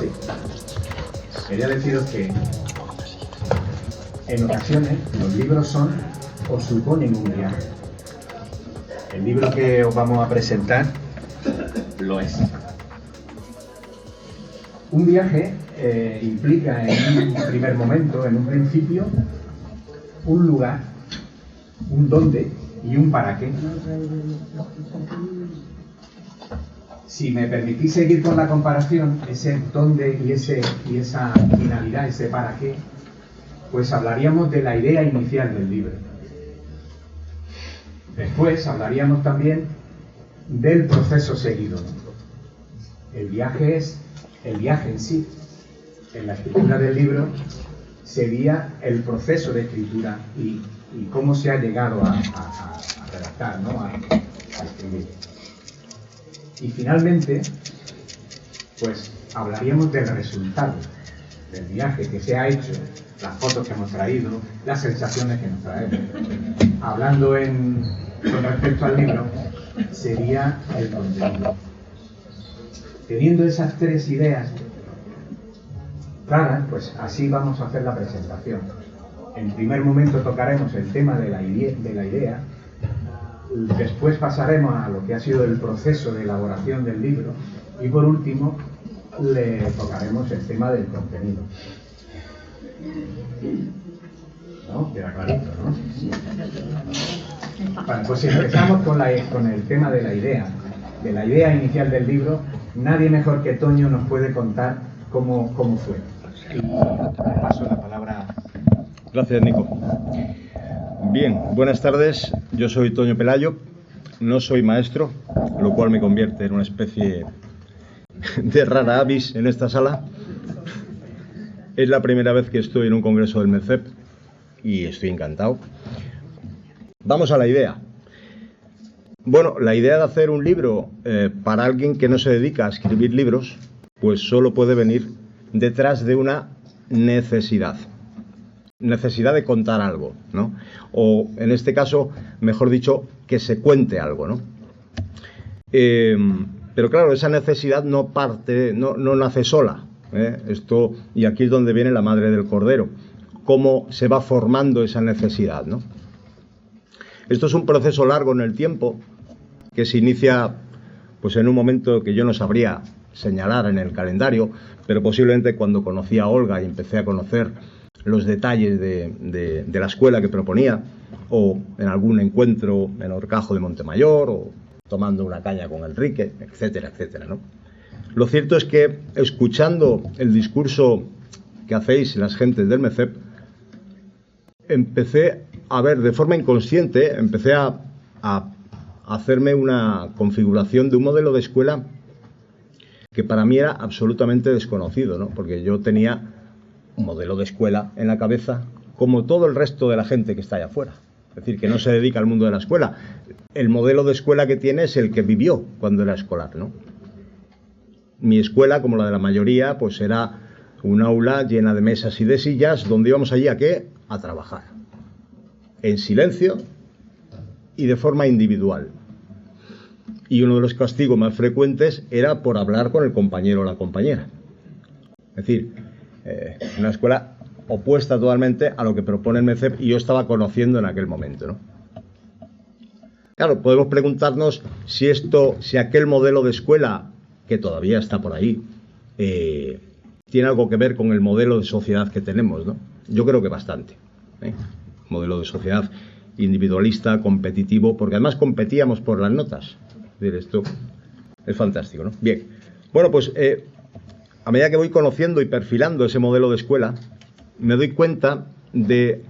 Sí. Quería deciros que en ocasiones los libros son o suponen un viaje. El libro que os vamos a presentar lo es. Un viaje implica en un primer momento, en un principio, un lugar, un dónde y un para qué. Si me permitís seguir con la comparación, ese dónde y esa finalidad, ese para qué, pues hablaríamos de la idea inicial del libro. Después hablaríamos también del proceso seguido. El viaje es el viaje en sí. En la escritura del libro sería el proceso de escritura y cómo se ha llegado a redactar, ¿no? a escribir. Y finalmente, pues hablaríamos del resultado del viaje que se ha hecho, las fotos que hemos traído, las sensaciones que nos traemos. Hablando con respecto al libro, sería el contenido. Teniendo esas tres ideas claras, pues así vamos a hacer la presentación. En primer momento tocaremos el tema de la idea, después pasaremos a lo que ha sido el proceso de elaboración del libro y por último le tocaremos el tema del contenido. ¿No? Queda clarito, ¿no? Vale, pues si empezamos con el tema de la idea inicial del libro, nadie mejor que Toño nos puede contar cómo fue. Y le paso la palabra. Gracias, Nico. Bien, buenas tardes. Yo soy Toño Pelayo. No soy maestro, lo cual me convierte en una especie de rara avis en esta sala. Es la primera vez que estoy en un congreso del MECEP y estoy encantado. Vamos a la idea. Bueno, la idea de hacer un libro para alguien que no se dedica a escribir libros, pues solo puede venir detrás de una necesidad. Necesidad de contar algo, ¿no? O en este caso, mejor dicho, que se cuente algo, ¿no? Pero claro, esa necesidad no nace sola. Esto, y aquí es donde viene la madre del cordero. Cómo se va formando esa necesidad, ¿no? Esto es un proceso largo en el tiempo que se inicia pues en un momento que yo no sabría señalar en el calendario, pero posiblemente cuando conocí a Olga y empecé a conocer los detalles de la escuela que proponía, o en algún encuentro en Horcajo de Montemayor, o tomando una caña con Enrique, etcétera, etcétera, ¿no? Lo cierto es que, escuchando el discurso que hacéis las gentes del MECEP, empecé a ver, de forma inconsciente, empecé a hacerme una configuración de un modelo de escuela que para mí era absolutamente desconocido, ¿no? Porque yo tenía un modelo de escuela en la cabeza, como todo el resto de la gente que está allá afuera. Es decir, que no se dedica al mundo de la escuela. El modelo de escuela que tiene es el que vivió cuando era escolar, ¿no? Mi escuela, como la de la mayoría, pues era un aula llena de mesas y de sillas, donde íbamos allí ¿a qué? A trabajar. En silencio y de forma individual. Y uno de los castigos más frecuentes era por hablar con el compañero o la compañera. Es decir, una escuela opuesta totalmente a lo que propone el MECEP y yo estaba conociendo en aquel momento, ¿no? Claro, podemos preguntarnos si aquel modelo de escuela, que todavía está por ahí, tiene algo que ver con el modelo de sociedad que tenemos, ¿no? Yo creo que bastante. Modelo de sociedad individualista, competitivo, porque además competíamos por las notas. Es decir, esto es fantástico, ¿no? Bien, bueno, pues a medida que voy conociendo y perfilando ese modelo de escuela, me doy cuenta del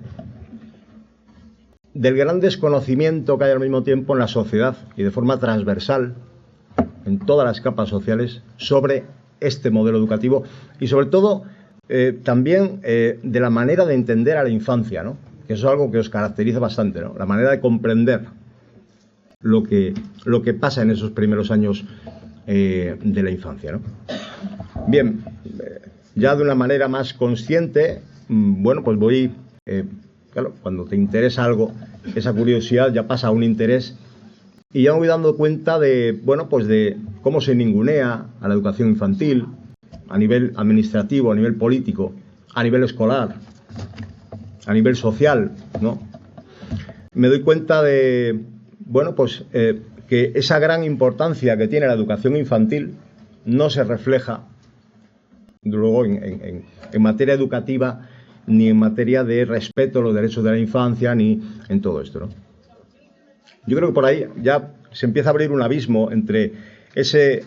gran desconocimiento que hay al mismo tiempo en la sociedad y de forma transversal en todas las capas sociales sobre este modelo educativo y sobre todo también de la manera de entender a la infancia, ¿no? Que eso es algo que os caracteriza bastante, ¿no? La manera de comprender lo que pasa en esos primeros años de la infancia, ¿no? Bien, ya de una manera más consciente, bueno, pues voy, claro, cuando te interesa algo, esa curiosidad ya pasa a un interés y ya me voy dando cuenta de, bueno, pues de cómo se ningunea a la educación infantil, a nivel administrativo, a nivel político, a nivel escolar, a nivel social, ¿no? Me doy cuenta de, bueno, pues que esa gran importancia que tiene la educación infantil no se refleja luego en materia educativa, ni en materia de respeto a los derechos de la infancia, ni en todo esto, ¿no? Yo creo que por ahí ya se empieza a abrir un abismo entre ese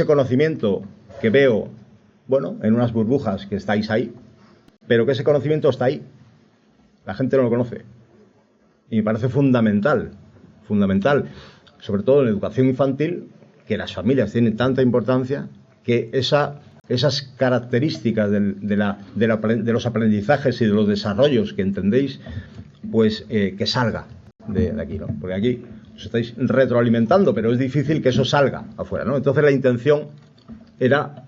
conocimiento que veo, bueno, en unas burbujas que estáis ahí, pero que ese conocimiento está ahí. La gente no lo conoce. Y me parece fundamental, sobre todo en la educación infantil, que las familias tienen tanta importancia, que esas características de los aprendizajes y de los desarrollos que entendéis, pues que salga de aquí, ¿no? Porque aquí os estáis retroalimentando, pero es difícil que eso salga afuera, ¿no? Entonces la intención era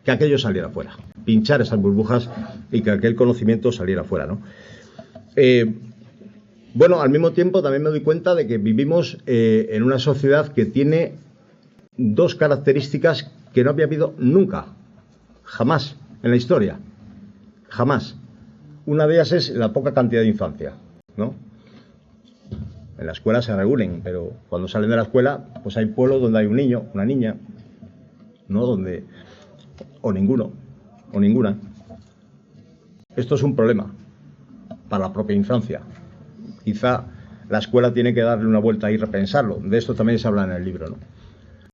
que aquello saliera afuera, pinchar esas burbujas y que aquel conocimiento saliera afuera, ¿no? Bueno, al mismo tiempo también me doy cuenta de que vivimos en una sociedad que tiene dos características que no había habido nunca, jamás, en la historia, jamás. Una de ellas es la poca cantidad de infancia, ¿no? En la escuela se reúnen, pero cuando salen de la escuela, pues hay pueblos donde hay un niño, una niña, ¿no? Donde, o ninguno, o ninguna. Esto es un problema para la propia infancia. Quizá la escuela tiene que darle una vuelta y repensarlo. De esto también se habla en el libro, ¿no?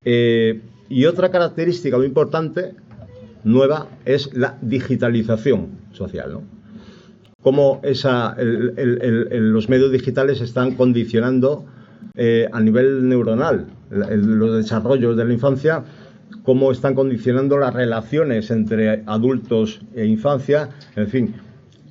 Y otra característica muy importante, nueva, es la digitalización social, ¿no? Cómo los medios digitales están condicionando a nivel neuronal los desarrollos de la infancia, cómo están condicionando las relaciones entre adultos e infancia, en fin,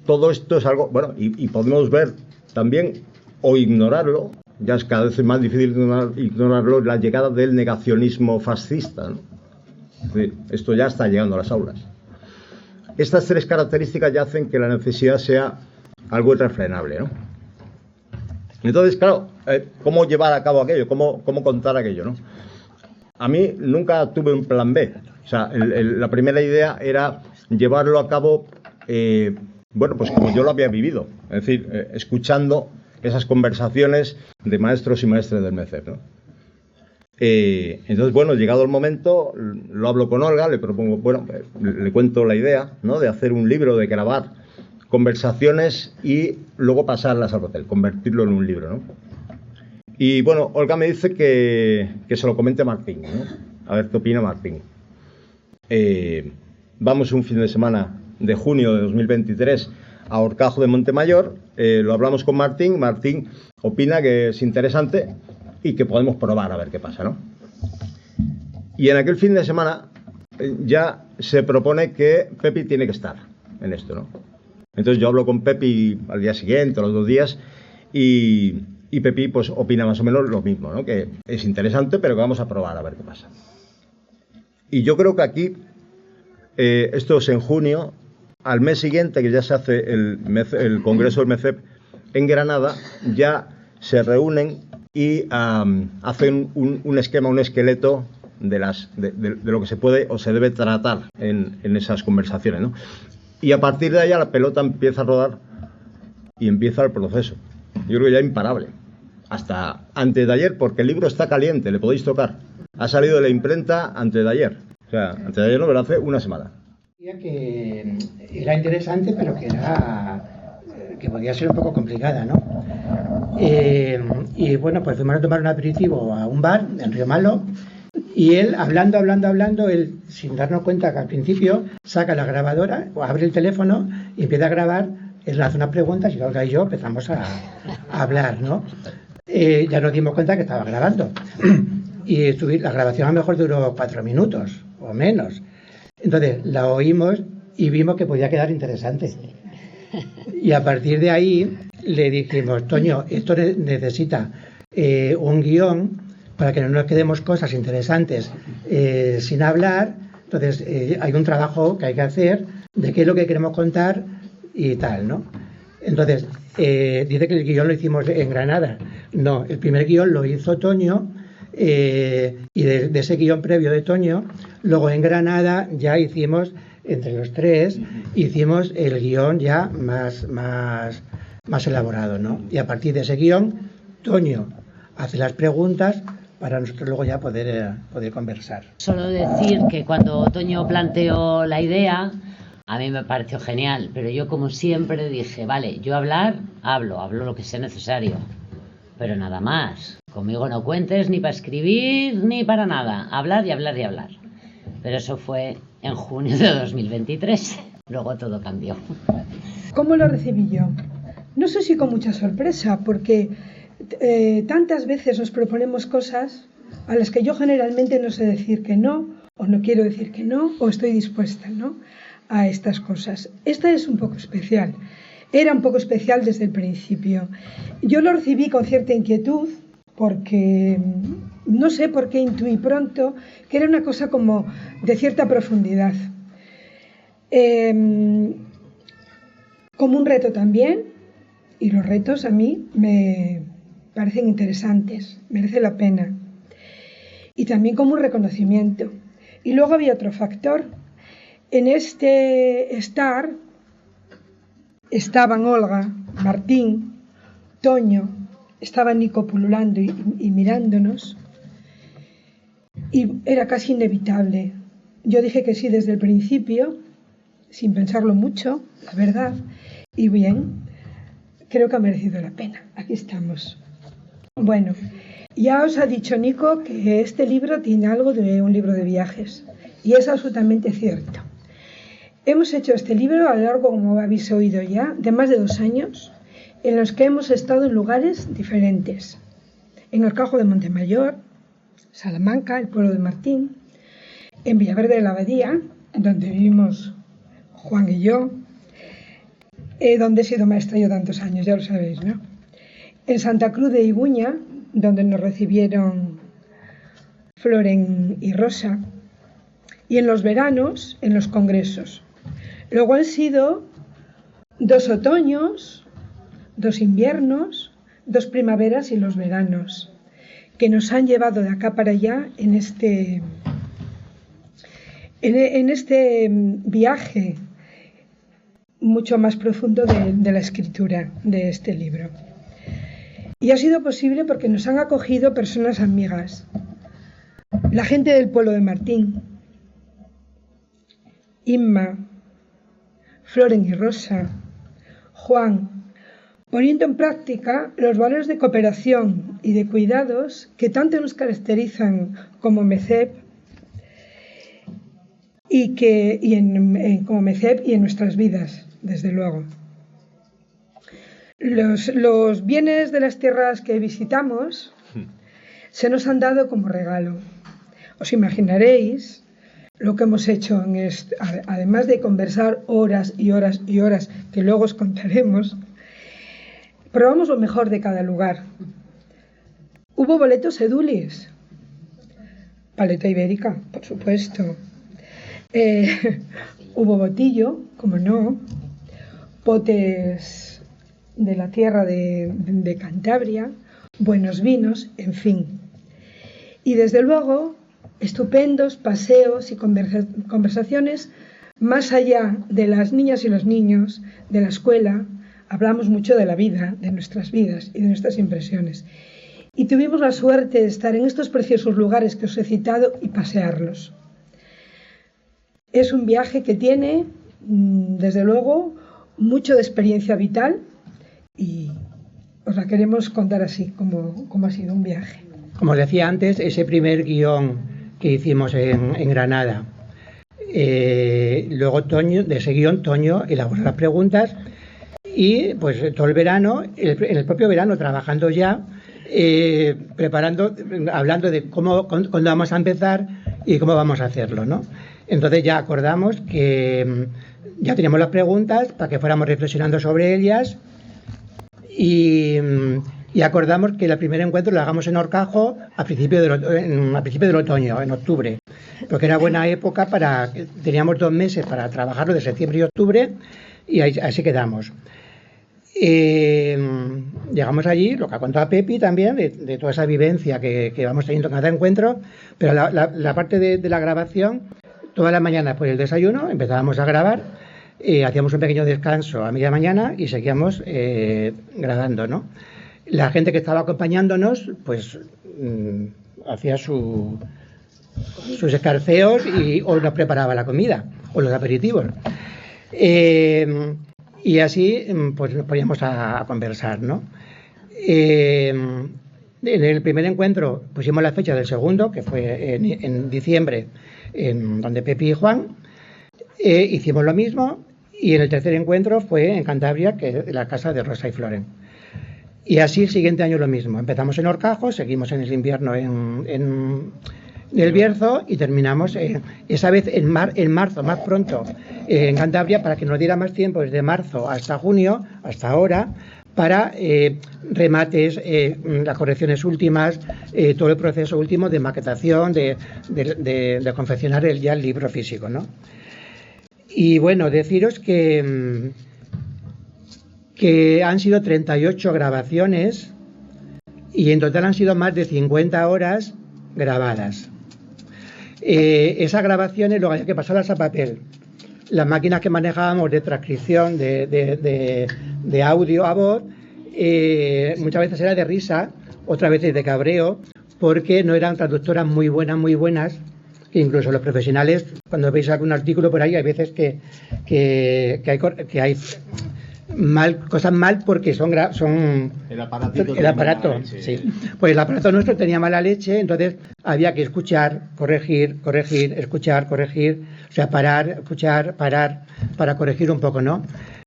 todo esto es algo, bueno, y podemos ver también, o ignorarlo, ya es cada vez más difícil ignorarlo, la llegada del negacionismo fascista, ¿no? Es decir, esto ya está llegando a las aulas. Estas tres características ya hacen que la necesidad sea algo irrefrenable, ¿no? Entonces, claro, ¿cómo llevar a cabo aquello? ¿Cómo contar aquello, ¿no? A mí nunca tuve un plan B. O sea, la primera idea era llevarlo a cabo, bueno, pues como yo lo había vivido. Es decir, escuchando esas conversaciones de maestros y maestras del MECEP, ¿no? Entonces, bueno, llegado el momento, lo hablo con Olga, le propongo, bueno, le cuento la idea, ¿no? De hacer un libro, de grabar conversaciones y luego pasarlas al papel, convertirlo en un libro, ¿no? Y bueno, Olga me dice que se lo comente a Martín, ¿no? A ver qué opina Martín. Vamos un fin de semana de junio de 2023 a Horcajo de Montemayor, lo hablamos con Martín, Martín opina que es interesante y que podemos probar a ver qué pasa, ¿no? Y en aquel fin de semana ya se propone que Pepi tiene que estar en esto, ¿no? Entonces yo hablo con Pepi al día siguiente, a los 2 días, y Pepi pues opina más o menos lo mismo, ¿no? Que es interesante, pero que vamos a probar a ver qué pasa. Y yo creo que aquí, esto es en junio, al mes siguiente, que ya se hace el Congreso del MECEP en Granada, ya se reúnen y hacen un esquema, un esqueleto de lo que se puede o se debe tratar en esas conversaciones, ¿no? Y a partir de allá la pelota empieza a rodar y empieza el proceso. Yo creo que ya imparable. Hasta antes de ayer, porque el libro está caliente, le podéis tocar. Ha salido de la imprenta antes de ayer. O sea, antes de ayer no, pero hace una semana. Que era interesante, pero que podía ser un poco complicada, ¿no? Y bueno, pues fuimos a tomar un aperitivo a un bar en Río Malo, y él hablando, él sin darnos cuenta que al principio saca la grabadora, o abre el teléfono y empieza a grabar, él le hace unas preguntas y Olga y yo empezamos a hablar, ¿no? Ya nos dimos cuenta que estaba grabando y la grabación a lo mejor duró 4 minutos o menos. Entonces la oímos y vimos que podía quedar interesante. Y a partir de ahí le dijimos, Toño, esto necesita un guión para que no nos quedemos cosas interesantes sin hablar. Entonces hay un trabajo que hay que hacer de qué es lo que queremos contar y tal, ¿no? Entonces, dice que el guión lo hicimos en Granada. No, el primer guión lo hizo Toño y de ese guión previo de Toño, luego en Granada ya hicimos, entre los tres, hicimos el guión ya más elaborado, ¿no? Y a partir de ese guión, Toño hace las preguntas para nosotros luego ya poder conversar. Solo decir que cuando Toño planteó la idea, a mí me pareció genial, pero yo como siempre dije, vale, yo hablo lo que sea necesario, pero nada más. Conmigo no cuentes ni para escribir ni para nada, hablar y hablar y hablar. Pero eso fue en junio de 2023, luego todo cambió. ¿Cómo lo recibí yo? No sé si con mucha sorpresa, porque tantas veces nos proponemos cosas a las que yo generalmente no sé decir que no, o no quiero decir que no, o estoy dispuesta, ¿no?, a estas cosas. Esta es un poco especial. Era un poco especial desde el principio. Yo lo recibí con cierta inquietud, porque no sé por qué intuí pronto que era una cosa como de cierta profundidad. Como un reto también, y los retos a mí me parecen interesantes, merece la pena. Y también como un reconocimiento. Y luego había otro factor. En este estar estaban Olga, Martín, Toño, estaba Nico pululando y mirándonos. Y era casi inevitable. Yo dije que sí desde el principio, sin pensarlo mucho, la verdad. Y bien, creo que ha merecido la pena. Aquí estamos. Bueno, ya os ha dicho Nico que este libro tiene algo de un libro de viajes. Y es absolutamente cierto. Hemos hecho este libro a lo largo, como habéis oído ya, de más de 2 años, en los que hemos estado en lugares diferentes. En Horcajo de Montemayor, Salamanca, el pueblo de Martín, en Villaverde de la Abadía, donde vivimos Juan y yo, donde he sido maestra yo tantos años, ya lo sabéis, ¿no? En Santa Cruz de Iguña, donde nos recibieron Floren y Rosa, y en los veranos, en los congresos. Luego han sido 2 otoños, 2 inviernos, 2 primaveras y los veranos, que nos han llevado de acá para allá en este viaje mucho más profundo de la escritura de este libro. Y ha sido posible porque nos han acogido personas amigas, la gente del pueblo de Martín, Inma, Floren y Rosa, Juan, poniendo en práctica los valores de cooperación y de cuidados que tanto nos caracterizan como MECEP como MECEP y en nuestras vidas, desde luego. Los bienes de las tierras que visitamos se nos han dado como regalo. Os imaginaréis lo que hemos hecho, además de conversar horas y horas y horas, que luego os contaremos, probamos lo mejor de cada lugar. Hubo boletos edulis, paleta ibérica, por supuesto. Hubo botillo, como no, potes de la tierra de Cantabria, buenos vinos, en fin. Y desde luego, estupendos paseos y conversaciones más allá de las niñas y los niños, de la escuela. Hablamos mucho de la vida, de nuestras vidas y de nuestras impresiones. Y tuvimos la suerte de estar en estos preciosos lugares que os he citado y pasearlos. Es un viaje que tiene, desde luego, mucho de experiencia vital y os la queremos contar así, como ha sido un viaje. Como os decía antes, ese primer guión que hicimos en Granada. Luego Toño, de ese guión, Toño elaboró las preguntas y pues todo el verano, en el propio verano, trabajando ya, preparando, hablando de cuándo vamos a empezar y cómo vamos a hacerlo, ¿no? Entonces ya acordamos que ya teníamos las preguntas para que fuéramos reflexionando sobre ellas y acordamos que el primer encuentro lo hagamos en Horcajo a principio del otoño, en octubre, porque era buena época teníamos 2 meses para trabajarlo de septiembre y octubre y ahí así quedamos. Llegamos allí, lo que ha contado Pepi también, de toda esa vivencia que vamos teniendo en cada encuentro, pero la parte de la grabación, todas las mañanas por el desayuno empezábamos a grabar, hacíamos un pequeño descanso a media mañana y seguíamos grabando, ¿no? La gente que estaba acompañándonos, pues hacía sus escarceos o nos preparaba la comida o los aperitivos. Y así pues nos poníamos a conversar, ¿no? En el primer encuentro pusimos la fecha del segundo, que fue en diciembre, donde Pepi y Juan. Hicimos lo mismo, y en el tercer encuentro fue en Cantabria, que es la casa de Rosa y Floren. Y así el siguiente año lo mismo. Empezamos en Horcajo, seguimos en el invierno en El Bierzo y terminamos esa vez en marzo, más pronto, en Cantabria, para que nos diera más tiempo desde marzo hasta junio, hasta ahora, para remates, las correcciones últimas, todo el proceso último de maquetación, de confeccionar ya el libro físico, ¿no? Y bueno, deciros que han sido 38 grabaciones y en total han sido más de 50 horas grabadas. Esas grabaciones luego hay que pasarlas a papel. Las máquinas que manejábamos de transcripción de audio a voz, muchas veces era de risa, otras veces de cabreo, porque no eran traductoras muy buenas, que incluso los profesionales, cuando veis algún artículo por ahí, hay veces que hay cosas mal porque son el aparato, sí. Pues el aparato nuestro tenía mala leche, entonces había que escuchar, corregir, escuchar, corregir, o sea, parar, escuchar, parar, para corregir un poco, ¿no?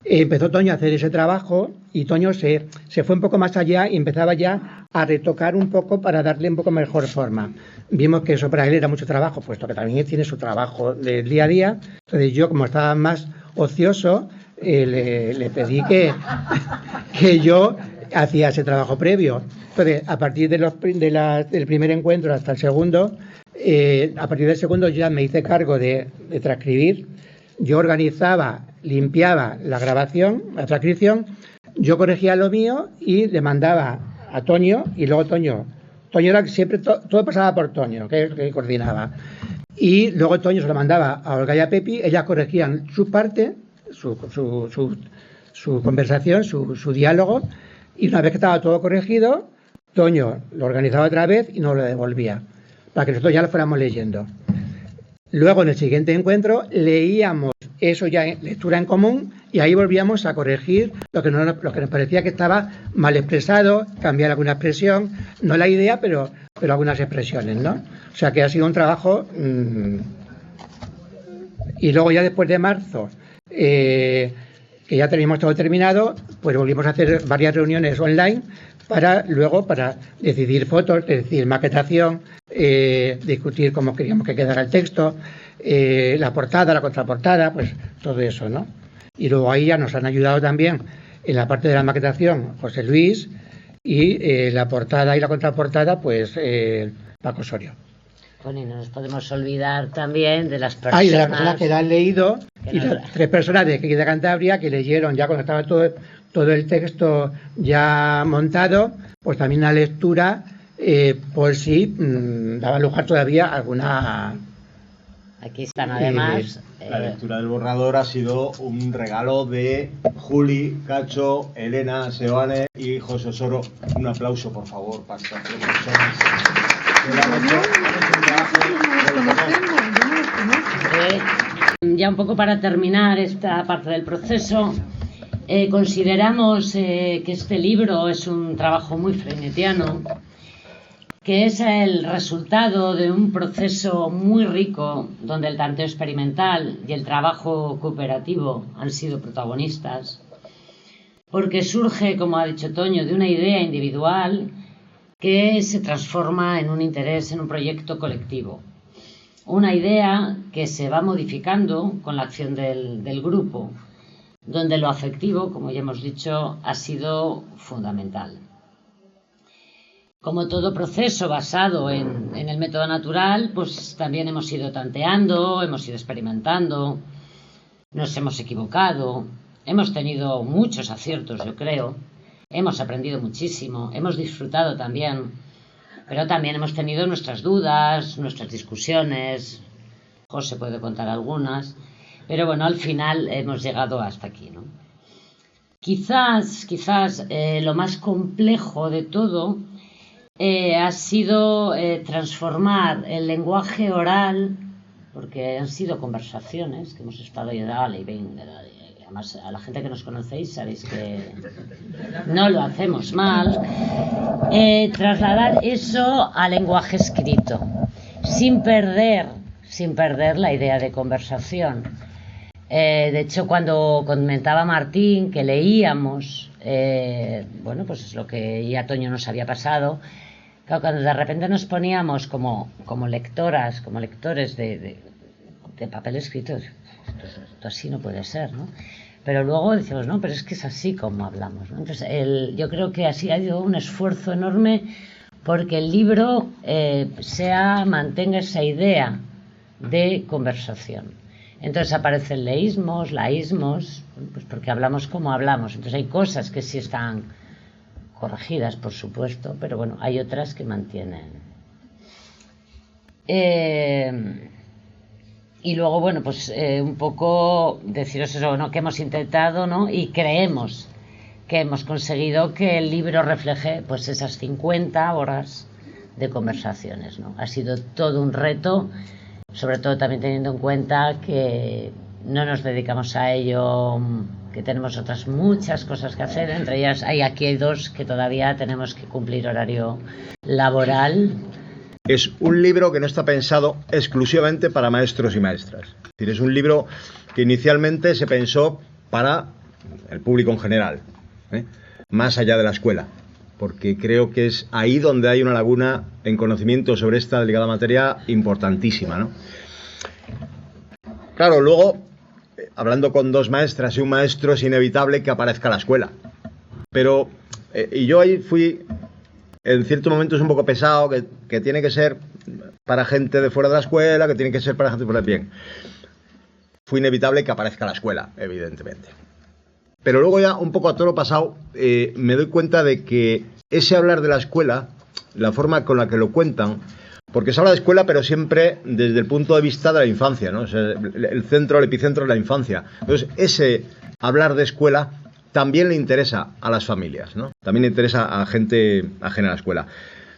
Empezó Toño a hacer ese trabajo y Toño se fue un poco más allá y empezaba ya a retocar un poco para darle un poco mejor forma. Vimos que eso para él era mucho trabajo, puesto que también tiene su trabajo del día a día. Entonces yo, como estaba más ocioso, le pedí que yo hacía ese trabajo previo. Entonces, a partir del primer encuentro hasta el segundo, a partir del segundo ya me hice cargo de transcribir. Yo organizaba, limpiaba la grabación, la transcripción, yo corregía lo mío y le mandaba a Toño, y luego Toño era siempre, todo pasaba por Toño, que coordinaba. Y luego Toño se lo mandaba a Olga y a Pepi, ellas corregían su parte, su conversación, su diálogo, y una vez que estaba todo corregido, Toño lo organizaba otra vez y nos lo devolvía, para que nosotros ya lo fuéramos leyendo. Luego, en el siguiente encuentro, leíamos eso ya en lectura en común y ahí volvíamos a corregir lo que nos parecía que estaba mal expresado, cambiar alguna expresión, no la idea, pero algunas expresiones, ¿no? O sea que ha sido un trabajo. Y luego ya después de marzo, que ya teníamos todo terminado, pues volvimos a hacer varias reuniones online para decidir fotos, decidir maquetación, discutir cómo queríamos que quedara el texto, la portada, la contraportada, pues todo eso, ¿no? Y luego ahí ya nos han ayudado también en la parte de la maquetación José Luis y la portada y la contraportada, pues Paco Osorio. Bueno, y no nos podemos olvidar también de las personas... Y de las personas que la han leído, y las 3 personas de aquí de Cantabria que leyeron ya cuando estaba todo el texto ya montado, pues también la lectura, por si daba lugar todavía alguna... Aquí están además... La lectura del borrador ha sido un regalo de Juli, Cacho, Elena, Seoane y José Osoro. Un aplauso, por favor, para estas 3 personas. Ya un poco para terminar esta parte del proceso, consideramos que este libro es un trabajo muy frenetiano, que es el resultado de un proceso muy rico donde el tanteo experimental y el trabajo cooperativo han sido protagonistas, porque surge, como ha dicho Toño, de una idea individual que se transforma en un interés, en un proyecto colectivo. Una idea que se va modificando con la acción del grupo, donde lo afectivo, como ya hemos dicho, ha sido fundamental. Como todo proceso basado en el método natural, pues también hemos ido tanteando, hemos ido experimentando, nos hemos equivocado, hemos tenido muchos aciertos, yo creo, hemos aprendido muchísimo, hemos disfrutado también, pero también hemos tenido nuestras dudas, nuestras discusiones. José puede contar algunas, pero bueno, al final hemos llegado hasta aquí, ¿no? Quizás lo más complejo de todo ha sido transformar el lenguaje oral, porque han sido conversaciones que hemos estado y dale y venga, además a la gente que nos conocéis sabéis que no lo hacemos mal, trasladar eso al lenguaje escrito, sin perder la idea de conversación. De hecho, cuando comentaba Martín que leíamos, bueno, pues es lo que ya Toño nos había pasado. Claro, cuando de repente nos poníamos como lectoras, como lectores de papel escrito, esto así no puede ser, ¿no? Pero luego decimos, no, pero es que es así como hablamos, ¿no? Entonces, yo creo que así ha habido un esfuerzo enorme porque el libro mantenga esa idea de conversación. Entonces aparecen leísmos, laísmos, pues porque hablamos como hablamos. Entonces hay cosas que sí están corregidas, por supuesto, pero bueno, hay otras que mantienen. Y luego, bueno, pues un poco deciros eso, ¿no? Que hemos intentado, ¿no? Y creemos que hemos conseguido que el libro refleje pues esas 50 horas de conversaciones, ¿no? Ha sido todo un reto, sobre todo también teniendo en cuenta que no nos dedicamos a ello, que tenemos otras muchas cosas que hacer, entre ellas aquí hay 2 que todavía tenemos que cumplir horario laboral. Es un libro que no está pensado exclusivamente para maestros y maestras. Es decir, es un libro que inicialmente se pensó para el público en general, más allá de la escuela, porque creo que es ahí donde hay una laguna en conocimiento sobre esta delicada materia importantísima, ¿no? Claro, luego, hablando con 2 maestras y un maestro, es inevitable que aparezca la escuela. Pero, y yo ahí fui, en ciertos momentos un poco pesado, que tiene que ser para gente de fuera de la escuela, que tiene que ser para gente de fuera de bien. Fue inevitable que aparezca la escuela, evidentemente. Pero luego ya, un poco a todo lo pasado, me doy cuenta de que ese hablar de la escuela, la forma con la que lo cuentan, porque se habla de escuela, pero siempre desde el punto de vista de la infancia, ¿no? O sea, el epicentro de la infancia. Entonces, ese hablar de escuela también le interesa a las familias, ¿no? También le interesa a gente ajena a la escuela.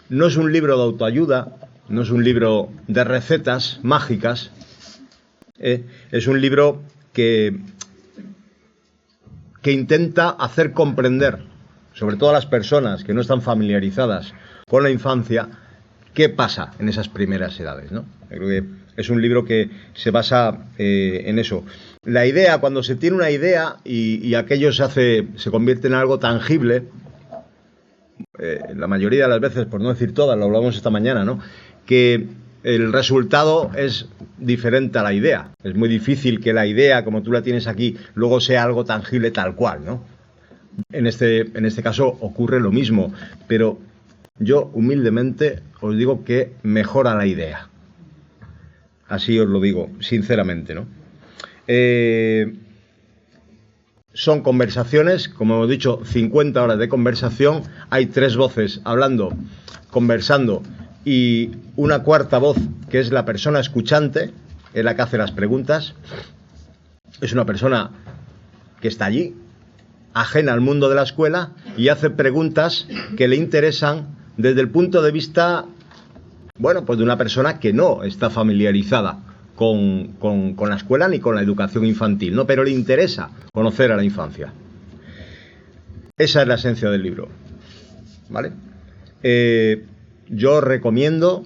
No es un libro de autoayuda, no es un libro de recetas mágicas, es un libro que intenta hacer comprender, sobre todo a las personas que no están familiarizadas con la infancia, qué pasa en esas primeras edades, ¿no? Creo que es un libro que se basa en eso. La idea, cuando se tiene una idea y aquello se convierte en algo tangible, la mayoría de las veces, por no decir todas, lo hablamos esta mañana, ¿no? Que el resultado es diferente a la idea. Es muy difícil que la idea, como tú la tienes aquí, luego sea algo tangible tal cual, ¿no? En este caso ocurre lo mismo, pero yo humildemente os digo que mejora la idea. Así os lo digo, sinceramente, ¿no? Son conversaciones, como hemos dicho, 50 horas de conversación. Hay 3 voces hablando, conversando, y una cuarta voz que es la persona escuchante, es la que hace las preguntas. Es una persona que está allí, ajena al mundo de la escuela, y hace preguntas que le interesan desde el punto de vista, bueno, pues de una persona que no está familiarizada con la escuela ni con la educación infantil, ¿no? Pero le interesa conocer a la infancia. Esa es la esencia del libro, ¿vale? Yo os recomiendo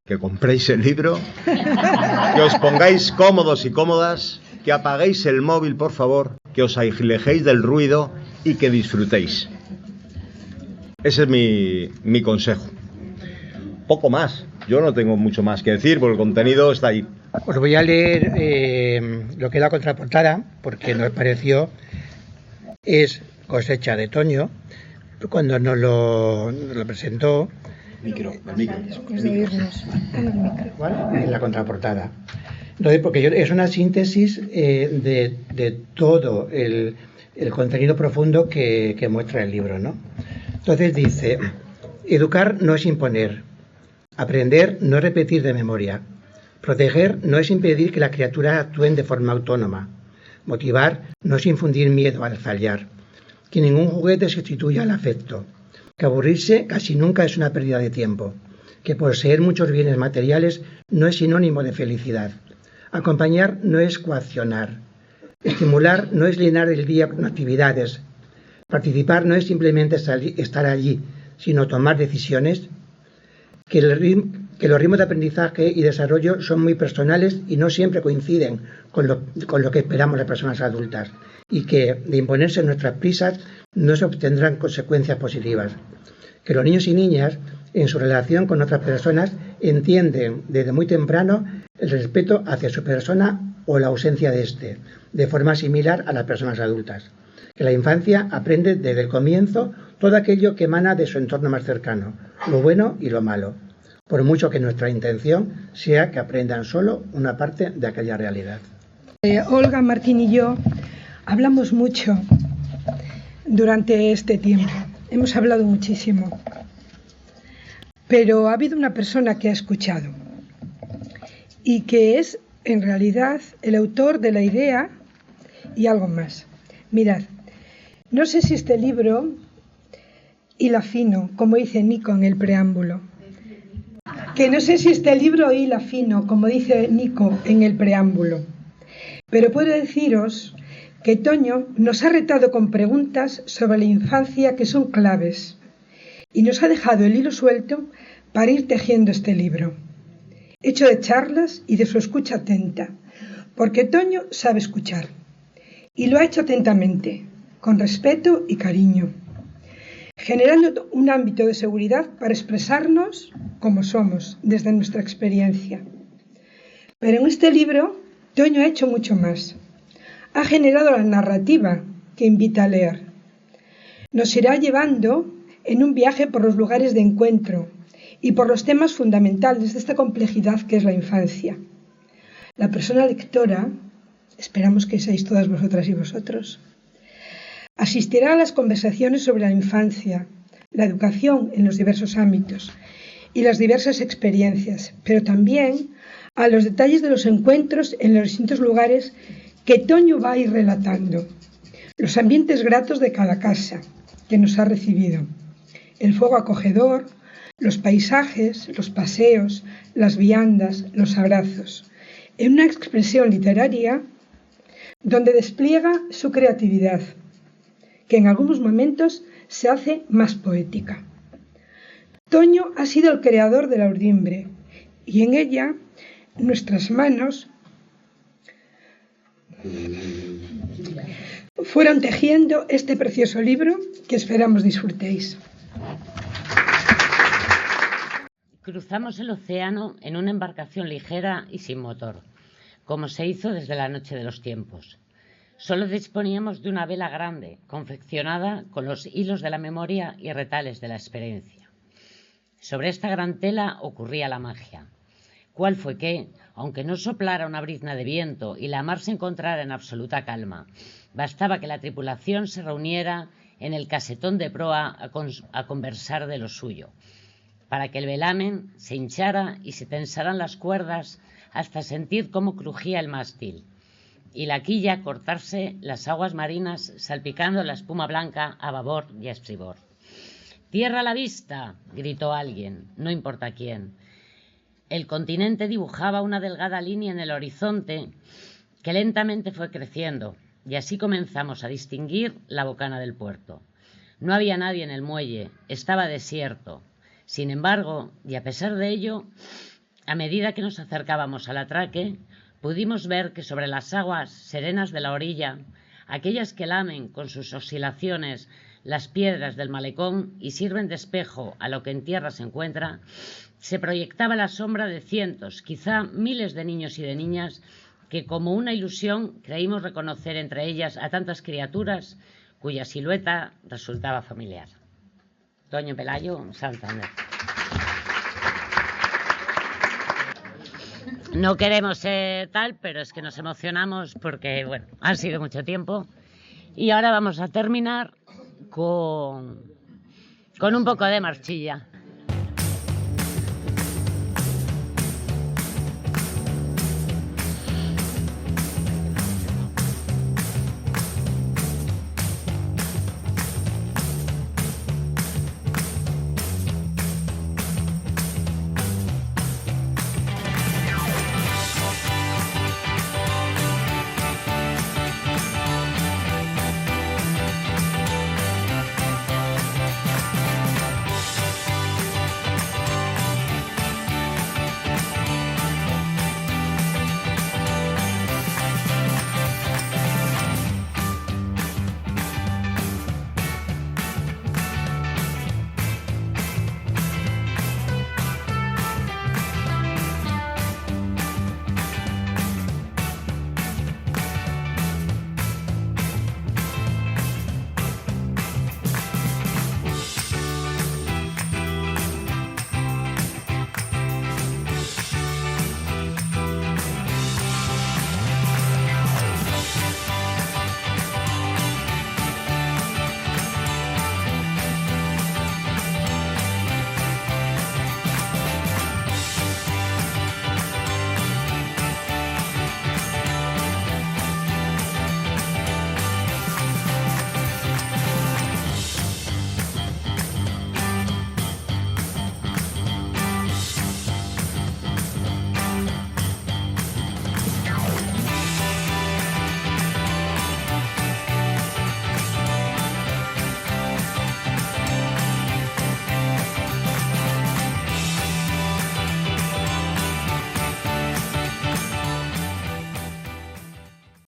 que compréis el libro, que os pongáis cómodos y cómodas, que apaguéis el móvil, por favor, que os alejéis del ruido y que disfrutéis. Ese es mi consejo. Poco más. Yo no tengo mucho más que decir, porque el contenido está ahí. Os voy a leer lo que es la contraportada, porque nos pareció, es cosecha de Toño, cuando nos lo presentó. Después de oírnos. ¿Cuál? En la contraportada. Entonces, porque es una síntesis de todo el contenido profundo que muestra el libro, ¿no? Entonces dice, educar no es imponer, aprender no es repetir de memoria, proteger no es impedir que las criaturas actúen de forma autónoma, motivar no es infundir miedo al fallar, que ningún juguete sustituya al afecto, que aburrirse casi nunca es una pérdida de tiempo, que poseer muchos bienes materiales no es sinónimo de felicidad, acompañar no es coaccionar, estimular no es llenar el día con actividades, participar no es simplemente estar allí, sino tomar decisiones, que los ritmos de aprendizaje y desarrollo son muy personales y no siempre coinciden con lo que esperamos las personas adultas, y que de imponerse nuestras prisas no se obtendrán consecuencias positivas, que los niños y niñas en su relación con otras personas entienden desde muy temprano el respeto hacia su persona o la ausencia de éste, de forma similar a las personas adultas. Que la infancia aprende desde el comienzo todo aquello que emana de su entorno más cercano, lo bueno y lo malo, por mucho que nuestra intención sea que aprendan solo una parte de aquella realidad. Olga, Martín y yo hablamos mucho durante este tiempo, hemos hablado muchísimo, pero ha habido una persona que ha escuchado y que es en realidad el autor de la idea y algo más. Mirad, no sé si este libro hila fino, como dice Nico en el preámbulo, que no sé si este libro hila fino, como dice Nico en el preámbulo, pero puedo deciros que Toño nos ha retado con preguntas sobre la infancia que son claves y nos ha dejado el hilo suelto para ir tejiendo este libro, hecho de charlas y de su escucha atenta, porque Toño sabe escuchar y lo ha hecho atentamente, con respeto y cariño, generando un ámbito de seguridad para expresarnos como somos, desde nuestra experiencia. Pero en este libro, Toño ha hecho mucho más. Ha generado la narrativa que invita a leer. Nos irá llevando en un viaje por los lugares de encuentro y por los temas fundamentales de esta complejidad que es la infancia. La persona lectora, esperamos que seáis todas vosotras y vosotros, asistirá a las conversaciones sobre la infancia, la educación en los diversos ámbitos y las diversas experiencias, pero también a los detalles de los encuentros en los distintos lugares que Toño va a ir relatando, los ambientes gratos de cada casa que nos ha recibido, el fuego acogedor, los paisajes, los paseos, las viandas, los abrazos, en una expresión literaria donde despliega su creatividad, que en algunos momentos se hace más poética. Toño ha sido el creador de la urdimbre y en ella nuestras manos fueron tejiendo este precioso libro que esperamos disfrutéis. Cruzamos el océano en una embarcación ligera y sin motor, como se hizo desde la noche de los tiempos. Solo disponíamos de una vela grande, confeccionada con los hilos de la memoria y retales de la experiencia. Sobre esta gran tela ocurría la magia. ¿Cuál fue que, aunque no soplara una brizna de viento y la mar se encontrara en absoluta calma, bastaba que la tripulación se reuniera en el casetón de proa a conversar de lo suyo, para que el velamen se hinchara y se tensaran las cuerdas hasta sentir cómo crujía el mástil, y la quilla cortarse las aguas marinas salpicando la espuma blanca a babor y a estribor. «¡Tierra a la vista!», gritó alguien, no importa quién. El continente dibujaba una delgada línea en el horizonte que lentamente fue creciendo, y así comenzamos a distinguir la bocana del puerto. No había nadie en el muelle, estaba desierto. Sin embargo, y a pesar de ello, a medida que nos acercábamos al atraque, pudimos ver que sobre las aguas serenas de la orilla, aquellas que lamen con sus oscilaciones las piedras del malecón y sirven de espejo a lo que en tierra se encuentra, se proyectaba la sombra de cientos, quizá miles de niños y de niñas que como una ilusión creímos reconocer entre ellas a tantas criaturas cuya silueta resultaba familiar. Toño Pelayo, Santander. No queremos ser tal, pero es que nos emocionamos porque, bueno, ha sido mucho tiempo. Y ahora vamos a terminar con un poco de marchilla.